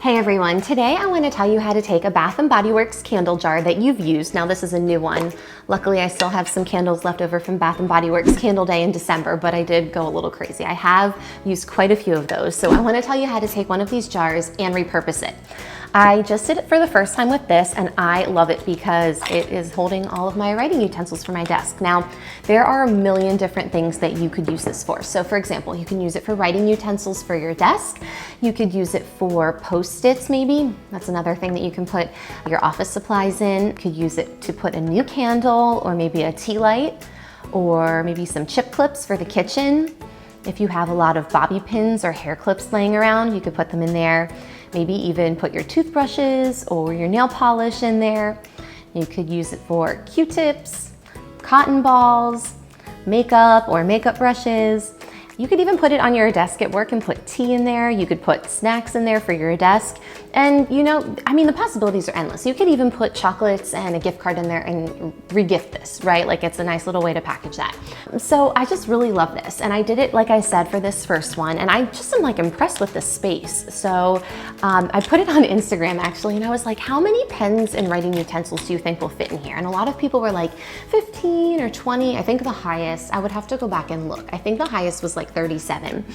Hey everyone, today I want to tell you how to take a Bath & Body Works candle jar that you've used. Now this is a new one. Luckily I still have some candles left over from Bath & Body Works Candle Day in December, but I did go a little crazy. I have used quite a few of those. So I want to tell you how to take one of these jars and repurpose it. I just did it for the first time with this and I love it because it is holding all of my writing utensils for my desk. Now, there are a million different things that you could use this for. So for example, you can use it for writing utensils for your desk. You could use it for Post-its maybe. That's another thing that you can put your office supplies in. You could use it to put a new candle or maybe a tea light or maybe some chip clips for the kitchen. If you have a lot of bobby pins or hair clips laying around, you could put them in there. Maybe even put your toothbrushes or your nail polish in there. You could use it for Q-tips, cotton balls, makeup or makeup brushes. You could even put it on your desk at work and put tea in there. You could put snacks in there for your desk. And you know, I mean, the possibilities are endless. You could even put chocolates and a gift card in there and re-gift this, right? Like it's a nice little way to package that. So I just really love this. And I did it, like I said, for this first one. And I just am like impressed with the space. So I put it on Instagram actually. And I was like, how many pens and writing utensils do you think will fit in here? And a lot of people were like 15 or 20. I think the highest, I would have to go back and look. I think the highest was like 37.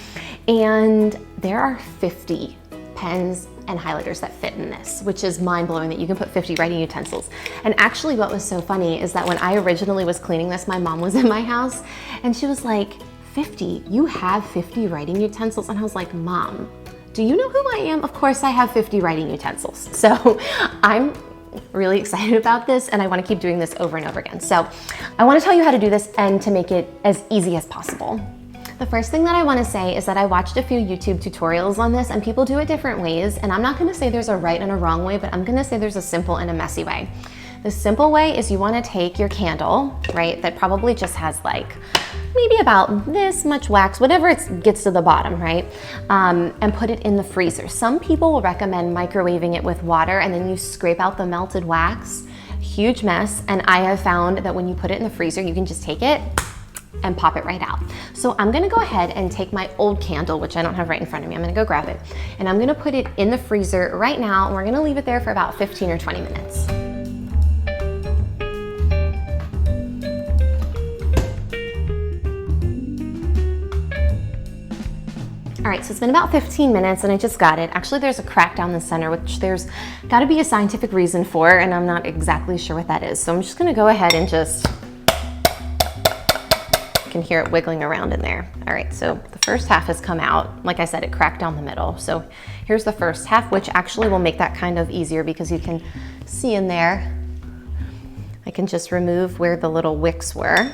And there are 50 pens and highlighters that fit in this, which is mind-blowing that you can put 50 writing utensils. And actually what was so funny is that when I originally was cleaning this, my mom was in my house and she was like, 50? You have 50 writing utensils? And I was like, Mom, do you know who I am? Of course I have 50 writing utensils. So I'm really excited about this and I want to keep doing this over and over again. So I want to tell you how to do this and to make it as easy as possible. The first thing that I want to say is that I watched a few YouTube tutorials on this and people do it different ways, and I'm not going to say there's a right and a wrong way, but I'm going to say there's a simple and a messy way. The simple way is you want to take your candle, right, that probably just has like maybe about this much wax, whatever it gets to the bottom, right, and put it in the freezer. Some people will recommend microwaving it with water and then you scrape out the melted wax. Huge mess, and I have found that when you put it in the freezer, you can just take it and pop it right out. So I'm gonna go ahead and take my old candle, which I don't have right in front of me. I'm gonna go grab it and I'm gonna put it in the freezer right now and we're gonna leave it there for about 15 or 20 minutes. All right, so it's been about 15 minutes and I just got it. Actually, there's a crack down the center, which there's gotta be a scientific reason for, and I'm not exactly sure what that is. So I'm just gonna go ahead and just can hear it wiggling around in there. All right, so the first half has come out. Like I said, it cracked down the middle. So here's the first half, which actually will make that kind of easier because you can see in there, I can just remove where the little wicks were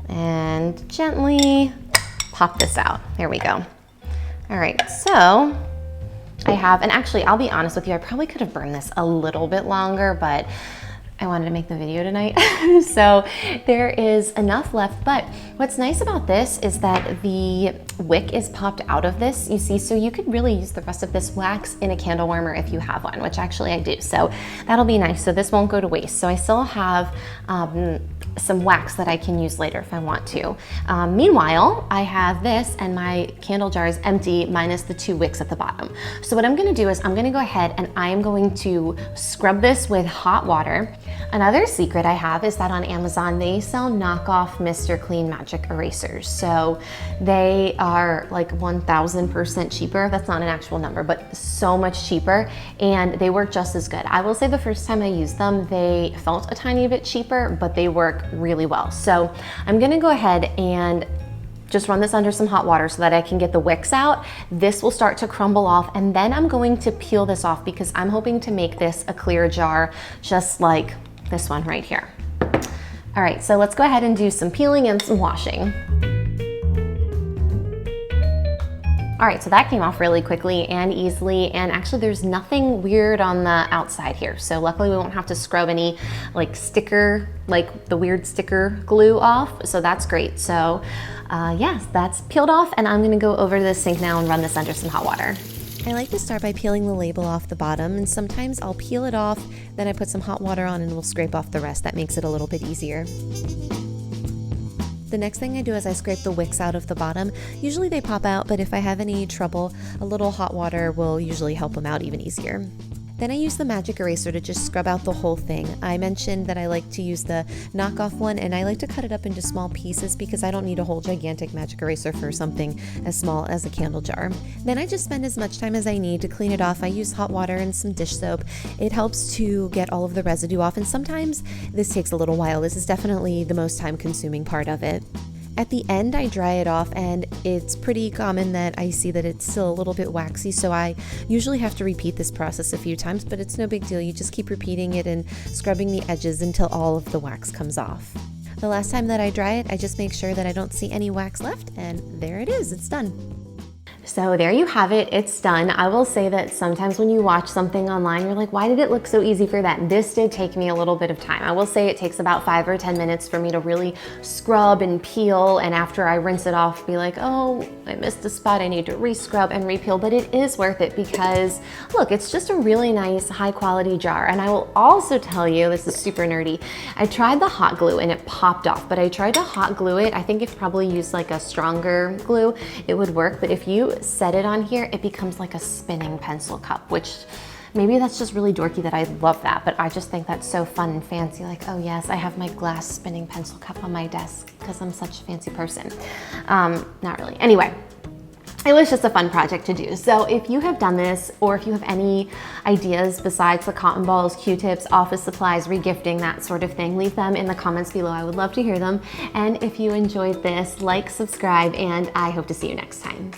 and gently pop this out. There we go. All right, so I have, and actually I'll be honest with you, I probably could have burned this a little bit longer, but I wanted to make the video tonight. So there is enough left, but what's nice about this is that the wick is popped out of this, you see, so you could really use the rest of this wax in a candle warmer if you have one, which actually I do. So that'll be nice. So this won't go to waste. So I still have some wax that I can use later if I want to. Meanwhile, I have this and my candle jar is empty minus the 2 wicks at the bottom. So what I'm gonna do is I'm gonna go ahead and I am going to scrub this with hot water. Another secret I have is that on Amazon, they sell knockoff Mr. Clean Magic erasers. So they are like 1000% cheaper. That's not an actual number, but so much cheaper, and they work just as good. I will say the first time I used them, they felt a tiny bit cheaper, but they work really well. So I'm gonna go ahead and just run this under some hot water so that I can get the wicks out. This will start to crumble off, and then I'm going to peel this off because I'm hoping to make this a clear jar just like this one right here. All right, so let's go ahead and do some peeling and some washing. All right, so that came off really quickly and easily, and actually there's nothing weird on the outside here. So luckily we won't have to scrub any like sticker, like the weird sticker glue off, so that's great. So yes, that's peeled off, and I'm gonna go over to the sink now and run this under some hot water. I like to start by peeling the label off the bottom, and sometimes I'll peel it off, then I put some hot water on and we'll scrape off the rest. That makes it a little bit easier. The next thing I do is I scrape the wicks out of the bottom. Usually they pop out, but if I have any trouble, a little hot water will usually help them out even easier. Then I use the magic eraser to just scrub out the whole thing. I mentioned that I like to use the knockoff one, and I like to cut it up into small pieces because I don't need a whole gigantic magic eraser for something as small as a candle jar. Then I just spend as much time as I need to clean it off. I use hot water and some dish soap. It helps to get all of the residue off, and sometimes this takes a little while. This is definitely the most time-consuming part of it. At the end, I dry it off, and it's pretty common that I see that it's still a little bit waxy, so I usually have to repeat this process a few times, but it's no big deal. You just keep repeating it and scrubbing the edges until all of the wax comes off. The last time that I dry it, I just make sure that I don't see any wax left, and there it is, it's done. So there you have it, it's done. I will say that sometimes when you watch something online, you're like, why did it look so easy for that? This did take me a little bit of time. I will say it takes about 5 or 10 minutes for me to really scrub and peel, and after I rinse it off, be like, oh, I missed a spot, I need to re-scrub and re-peel, but it is worth it because, look, it's just a really nice, high quality jar. And I will also tell you, this is super nerdy, I tried the hot glue and it popped off, but I tried to hot glue it. I think if probably used like a stronger glue, it would work, but if you set it on here, it becomes like a spinning pencil cup, which maybe that's just really dorky that I love that, but I just think that's so fun and fancy. Like, oh yes, I have my glass spinning pencil cup on my desk because I'm such a fancy person. Not really. Anyway, it was just a fun project to do. So if you have done this, or if you have any ideas besides the cotton balls, Q-tips, office supplies, regifting, that sort of thing, leave them in the comments below. I would love to hear them. And if you enjoyed this, like, subscribe, and I hope to see you next time.